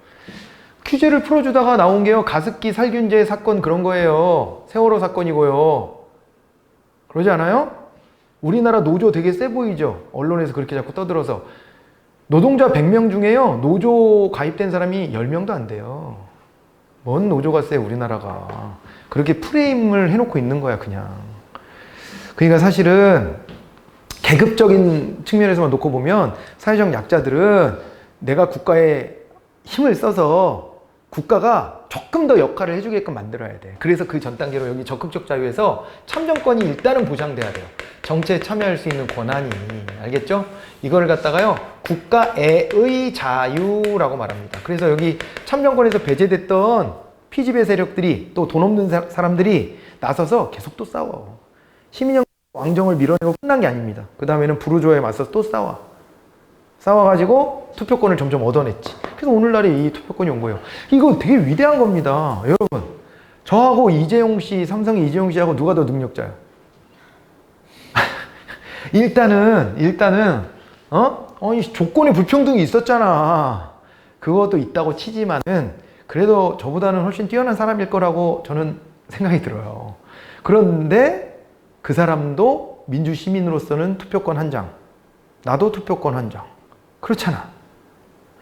규제를 풀어주다가 나온 게요. 가습기 살균제 사건 그런 거예요. 세월호 사건이고요. 그러지 않아요? 우리나라 노조 되게 세 보이죠? 언론에서 그렇게 자꾸 떠들어서. 노동자 100명 중에요. 노조 가입된 사람이 10명도 안 돼요. 뭔 노조가 세, 우리나라가. 그렇게 프레임을 해놓고 있는 거야, 그냥. 그러니까 사실은 계급적인 측면에서만 놓고 보면 사회적 약자들은 내가 국가에 힘을 써서 국가가 조금 더 역할을 해주게끔 만들어야 돼. 그래서 그 전 단계로 여기 적극적 자유에서 참정권이 일단은 보장돼야 돼요. 정치에 참여할 수 있는 권한이. 알겠죠? 이거를 갖다가요, 국가애의 자유라고 말합니다. 그래서 여기 참정권에서 배제됐던 피지배 세력들이 또 돈 없는 사람들이 나서서 계속 또 싸워. 시민형 왕정을 밀어내고 끝난 게 아닙니다. 그 다음에는 부르주아에 맞서서 또 싸워가지고 투표권을 점점 얻어냈지. 그래서 오늘날에 이 투표권이 온 거예요. 이거 되게 위대한 겁니다. 여러분, 저하고 이재용 씨, 삼성의 이재용 씨하고 누가 더 능력자야? 일단은 조건의 불평등이 있었잖아. 그것도 있다고 치지만은 그래도 저보다는 훨씬 뛰어난 사람일 거라고 저는 생각이 들어요. 그런데 그 사람도 민주시민으로서는 투표권 한 장, 나도 투표권 한 장. 그렇잖아.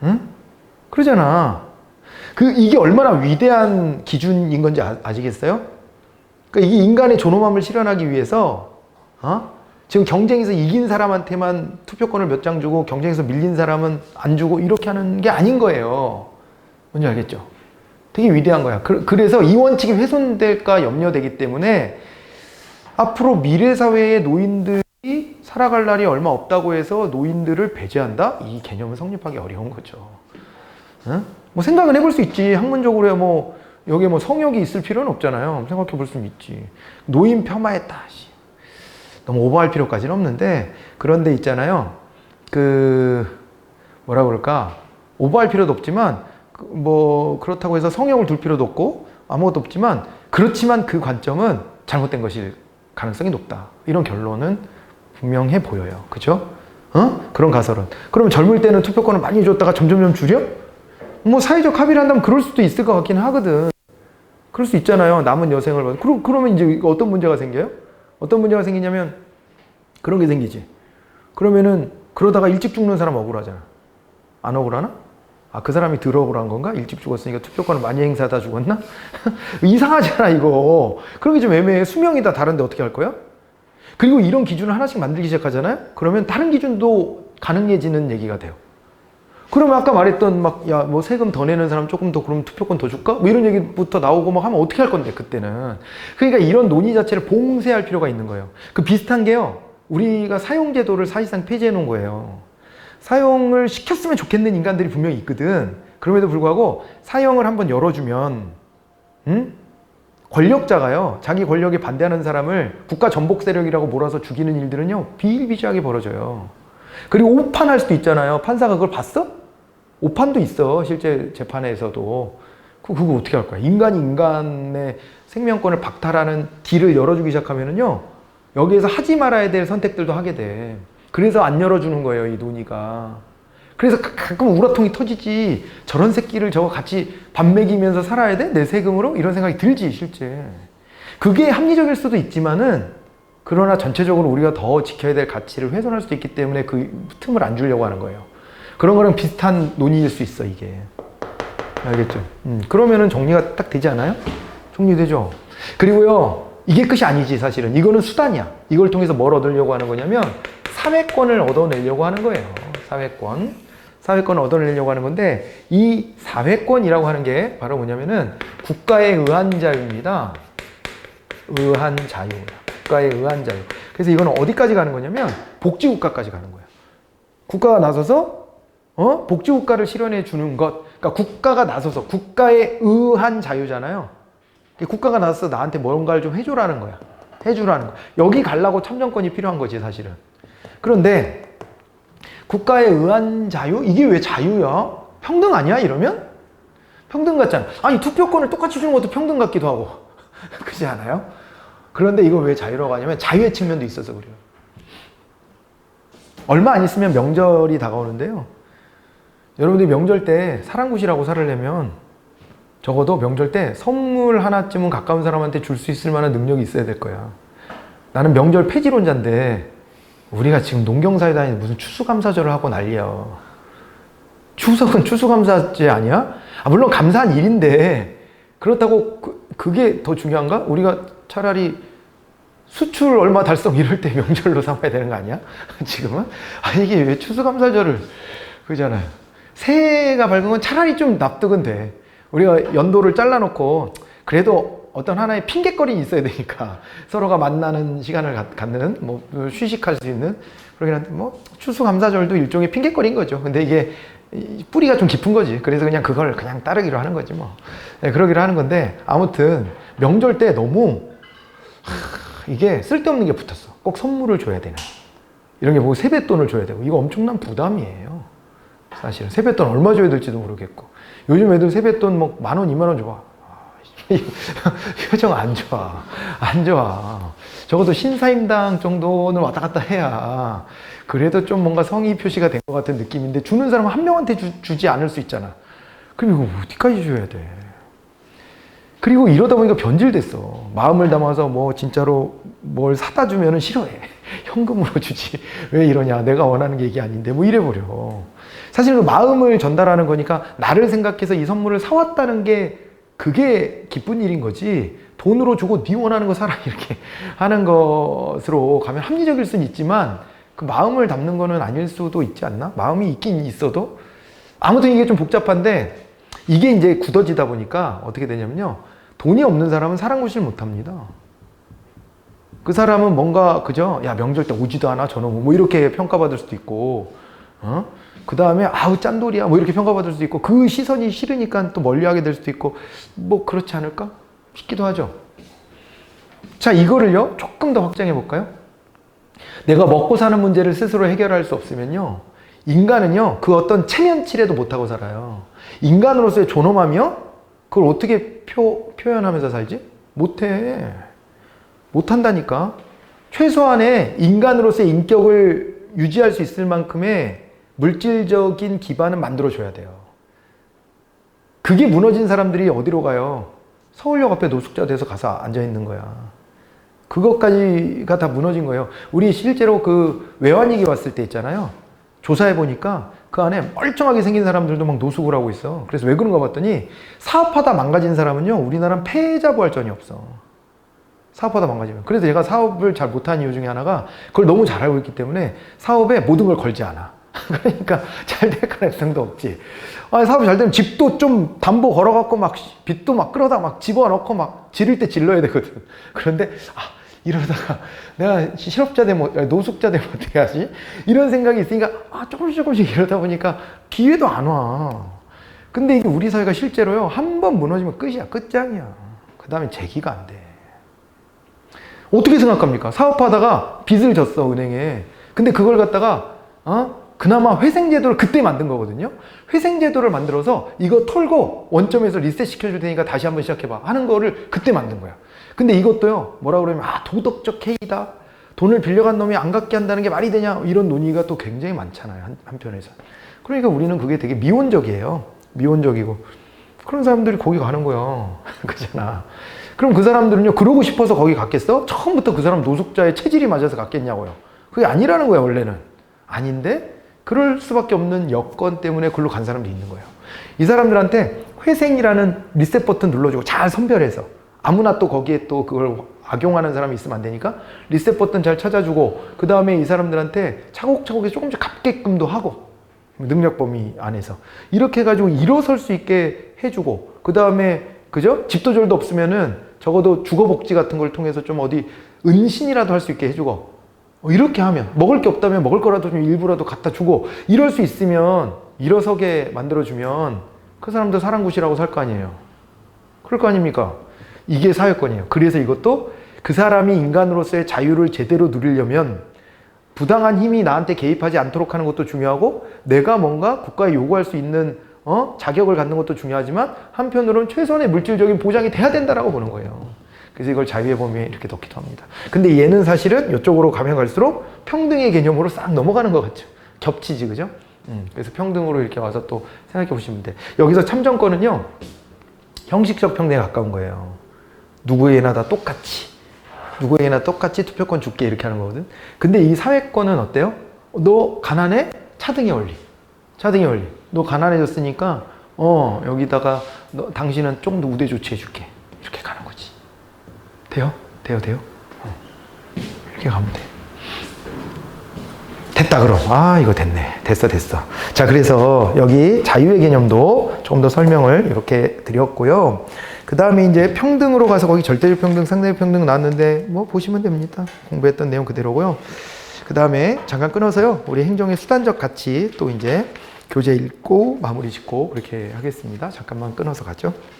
응? 그러잖아. 이게 얼마나 위대한 기준인 건지 아시겠어요? 그러니까 이게 인간의 존엄함을 실현하기 위해서, 지금 경쟁에서 이긴 사람한테만 투표권을 몇 장 주고 경쟁에서 밀린 사람은 안 주고 이렇게 하는 게 아닌 거예요. 뭔지 알겠죠? 되게 위대한 거야. 그래서 이 원칙이 훼손될까 염려되기 때문에 앞으로 미래 사회의 노인들이 살아갈 날이 얼마 없다고 해서 노인들을 배제한다? 이 개념은 성립하기 어려운 거죠. 응? 뭐 생각은 해볼 수 있지. 학문적으로 여기에 성역이 있을 필요는 없잖아요. 생각해 볼 수는 있지. 노인 폄하했다. 너무 오버할 필요까지는 없는데, 그런데 있잖아요. 뭐라 그럴까. 오버할 필요도 없지만, 그렇다고 해서 성역을 둘 필요도 없고, 아무것도 없지만, 그렇지만 그 관점은 잘못된 것일 가능성이 높다. 이런 결론은 분명해 보여요. 그죠? 그런 가설은. 그러면 젊을 때는 투표권을 많이 줬다가 점점 줄여? 사회적 합의를 한다면 그럴 수도 있을 것 같긴 하거든. 그럴 수 있잖아요. 남은 여생을. 그러면 이제 어떤 문제가 생겨요? 어떤 문제가 생기냐면 그런 게 생기지. 그러면은 그러다가 일찍 죽는 사람 억울하잖아. 안 억울하나? 그 사람이 덜 억울한 건가? 일찍 죽었으니까 투표권을 많이 행사하다 죽었나? 이상하잖아, 이거. 그런 게 좀 애매해. 수명이 다 다른데 어떻게 할 거야? 그리고 이런 기준을 하나씩 만들기 시작하잖아요? 그러면 다른 기준도 가능해지는 얘기가 돼요. 그러면 아까 말했던 세금 더 내는 사람 조금 더 그럼 투표권 더 줄까? 이런 얘기부터 나오고 하면 어떻게 할 건데, 그때는. 그러니까 이런 논의 자체를 봉쇄할 필요가 있는 거예요. 비슷한 게요. 우리가 사용제도를 사실상 폐지해 놓은 거예요. 사용을 시켰으면 좋겠는 인간들이 분명히 있거든. 그럼에도 불구하고 사용을 한번 열어주면, 권력자가요, 자기 권력에 반대하는 사람을 국가 전복 세력이라고 몰아서 죽이는 일들은요, 비일비재하게 벌어져요. 그리고 오판할 수도 있잖아요. 판사가 그걸 봤어? 오판도 있어, 실제 재판에서도. 그거 어떻게 할 거야? 인간이 인간의 생명권을 박탈하는 길을 열어주기 시작하면은요, 여기에서 하지 말아야 될 선택들도 하게 돼. 그래서 안 열어주는 거예요, 이 논의가. 그래서 가끔 우라통이 터지지. 저런 새끼를 저거 같이 밥 먹이면서 살아야 돼? 내 세금으로? 이런 생각이 들지, 실제. 그게 합리적일 수도 있지만은, 그러나 전체적으로 우리가 더 지켜야 될 가치를 훼손할 수도 있기 때문에 그 틈을 안 주려고 하는 거예요. 그런 거랑 비슷한 논의일 수 있어, 이게. 알겠죠? 그러면은 정리가 딱 되지 않아요? 정리되죠? 그리고요, 이게 끝이 아니지, 사실은. 이거는 수단이야. 이걸 통해서 뭘 얻으려고 하는 거냐면, 사회권을 얻어내려고 하는 거예요. 사회권을 얻어내려고 하는 건데, 이 사회권이라고 하는 게 바로 뭐냐면은, 국가에 의한 자유입니다. 의한 자유. 국가에 의한 자유. 그래서 이거는 어디까지 가는 거냐면, 복지국가까지 가는 거예요. 국가가 나서서, 복지국가를 실현해 주는 것. 그러니까 국가가 나서서, 국가에 의한 자유잖아요. 국가가 나서서 나한테 뭔가를 좀 해주라는 거야. 해주라는 거야. 여기 가려고 참정권이 필요한 거지, 사실은. 그런데, 국가에 의한 자유? 이게 왜 자유야? 평등 아니야? 이러면? 평등 같잖아. 아니, 투표권을 똑같이 주는 것도 평등 같기도 하고. 그렇지 않아요? 그런데 이거 왜 자유라고 하냐면 자유의 측면도 있어서 그래요. 얼마 안 있으면 명절이 다가오는데요. 여러분들이 명절 때 사랑굿이라고 살려면 적어도 명절 때 선물 하나쯤은 가까운 사람한테 줄 수 있을 만한 능력이 있어야 될 거야. 나는 명절 폐지론자인데 우리가 지금 농경사회 다니는 무슨 추수감사절을 하고 난리야. 추석은 추수감사제 아니야? 물론 감사한 일인데 그렇다고 그게 더 중요한가? 우리가 차라리 수출 얼마 달성 이럴 때 명절로 삼아야 되는 거 아니야? 지금은? 이게 왜 추수감사절을 그러잖아요. 새해가 밝은 건 차라리 좀 납득은 돼. 우리가 연도를 잘라놓고 그래도 어떤 하나의 핑곗거리는 있어야 되니까 서로가 만나는 시간을 갖는 뭐 휴식할 수 있는 그러긴 한데 뭐 추수감사절도 일종의 핑곗거리인 거죠. 근데 이게 뿌리가 좀 깊은 거지. 그래서 그냥 그걸 그냥 따르기로 하는 거지 뭐. 네, 그러기로 하는 건데 아무튼 명절 때 너무 이게 쓸데없는 게 붙었어. 꼭 선물을 줘야 되나. 이런 게 보고 세뱃돈을 줘야 되고 이거 엄청난 부담이에요. 사실은 세뱃돈 얼마 줘야 될지도 모르겠고 요즘 애들 세뱃돈 뭐 10,000원, 20,000원 줘. 표정 안 좋아. 안 좋아. 적어도 신사임당 정도는 왔다 갔다 해야 그래도 좀 뭔가 성의 표시가 된 것 같은 느낌인데 주는 사람은 한 명한테 주지 않을 수 있잖아. 그럼 이거 어디까지 줘야 돼? 그리고 이러다 보니까 변질됐어. 마음을 담아서 뭐 진짜로 뭘 사다 주면은 싫어해. 현금으로 주지. 왜 이러냐. 내가 원하는 게 이게 아닌데. 뭐 이래버려. 사실 그 마음을 전달하는 거니까 나를 생각해서 이 선물을 사왔다는 게 그게 기쁜 일인 거지. 돈으로 주고 네 원하는 거 사라 이렇게 하는 것으로 가면 합리적일 수는 있지만 그 마음을 담는 거는 아닐 수도 있지 않나? 마음이 있긴 있어도. 아무튼 이게 좀 복잡한데 이게 이제 굳어지다 보니까 어떻게 되냐면요. 돈이 없는 사람은 사랑굿을 못 합니다. 그 사람은 뭔가 그죠? 야 명절 때 오지도 않아 저놈은 뭐 이렇게 평가받을 수도 있고 그 다음에 아우 짠돌이야 뭐 이렇게 평가받을 수도 있고 그 시선이 싫으니까 또 멀리하게 될 수도 있고 뭐 그렇지 않을까 싶기도 하죠. 자 이거를요 조금 더 확장해 볼까요? 내가 먹고 사는 문제를 스스로 해결할 수 없으면요 인간은요 그 어떤 체면치레도 못하고 살아요. 인간으로서의 존엄하며 그걸 어떻게 표현하면서 살지? 못해. 못한다니까. 최소한의 인간으로서의 인격을 유지할 수 있을 만큼의 물질적인 기반은 만들어줘야 돼요. 그게 무너진 사람들이 어디로 가요? 서울역 앞에 노숙자 돼서 가서 앉아있는 거야. 그것까지가 다 무너진 거예요. 우리 실제로 그 외환위기 왔을 때 있잖아요. 조사해보니까 그 안에 멀쩡하게 생긴 사람들도 막 노숙을 하고 있어. 그래서 왜 그런가 봤더니 사업하다 망가진 사람은요. 우리나라는 패자 부활전이 없어. 사업하다 망가지면. 그래서 제가 사업을 잘 못한 이유 중에 하나가 그걸 너무 잘 알고 있기 때문에 사업에 모든 걸 걸지 않아. 그러니까 잘 될 가능성도 없지. 사업이 잘 되면 집도 좀 담보 걸어갖고 막 빚도 막 끌어다 막 집어넣고 막 지를 때 질러야 되거든. 그런데 이러다가 내가 실업자 되면 노숙자 되면 어떻게 하지? 이런 생각이 있으니까 조금씩 이러다 보니까 기회도 안 와. 근데 이게 우리 사회가 실제로요 한 번 무너지면 끝이야. 끝장이야. 그 다음에 재기가 안 돼. 어떻게 생각합니까? 사업하다가 빚을 졌어 은행에. 근데 그걸 갖다가 그나마 회생제도를 그때 만든 거거든요. 회생제도를 만들어서 이거 털고 원점에서 리셋 시켜줄 테니까 다시 한번 시작해봐 하는 거를 그때 만든 거야. 근데 이것도요 뭐라 그러면 도덕적 해이다, 돈을 빌려간 놈이 안 갚게 한다는 게 말이 되냐? 이런 논의가 또 굉장히 많잖아요. 한편에서. 그러니까 우리는 그게 되게 미온적이에요. 미온적이고. 그런 사람들이 거기 가는 거야. 그잖아. 그럼 그 사람들은요, 그러고 싶어서 거기 갔겠어? 처음부터 그 사람 노숙자의 체질이 맞아서 갔겠냐고요. 그게 아니라는 거야, 원래는. 아닌데, 그럴 수밖에 없는 여건 때문에 글로 간 사람들이 있는 거예요. 이 사람들한테 회생이라는 리셋 버튼 눌러주고 잘 선별해서 아무나 또 거기에 또 그걸 악용하는 사람이 있으면 안 되니까 리셋 버튼 잘 찾아주고 그 다음에 이 사람들한테 차곡차곡 조금씩 갚게끔도 하고 능력 범위 안에서 이렇게 해가지고 일어설 수 있게 해주고 그 다음에 그죠? 집도절도 없으면은 적어도 주거복지 같은 걸 통해서 좀 어디 은신이라도 할 수 있게 해주고 이렇게 하면 먹을 게 없다면 먹을 거라도 좀 일부라도 갖다 주고 이럴 수 있으면 일어서게 만들어주면 그 사람도 사랑굿이라고 살 거 아니에요. 그럴 거 아닙니까? 이게 사회권이에요. 그래서 이것도 그 사람이 인간으로서의 자유를 제대로 누리려면 부당한 힘이 나한테 개입하지 않도록 하는 것도 중요하고 내가 뭔가 국가에 요구할 수 있는 자격을 갖는 것도 중요하지만 한편으로는 최소한의 물질적인 보장이 돼야 된다라고 보는 거예요. 그래서 이걸 자유의 범위에 이렇게 넣기도 합니다. 근데 얘는 사실은 이쪽으로 가면 갈수록 평등의 개념으로 싹 넘어가는 것 같죠. 겹치지, 그죠? 그래서 평등으로 이렇게 와서 또 생각해 보시면 돼. 여기서 참정권은요, 형식적 평등에 가까운 거예요. 누구에게나 다 똑같이. 누구에게나 똑같이 투표권 줄게 이렇게 하는 거거든. 근데 이 사회권은 어때요? 너 가난해? 차등의 원리. 차등의 원리. 너 가난해졌으니까 여기다가 당신은 조금 더 우대 조치해 줄게. 이렇게 가는 거지. 돼요? 돼요? 이렇게 가면 돼. 됐다 그럼. 이거 됐네. 됐어. 자, 그래서 여기 자유의 개념도 조금 더 설명을 이렇게 드렸고요. 그 다음에 이제 평등으로 가서 거기 절대적 평등, 상대적 평등 나왔는데 뭐 보시면 됩니다. 공부했던 내용 그대로고요. 그 다음에 잠깐 끊어서요. 우리 행정의 수단적 가치 또 이제 교재 읽고 마무리 짓고 그렇게 하겠습니다. 잠깐만 끊어서 가죠.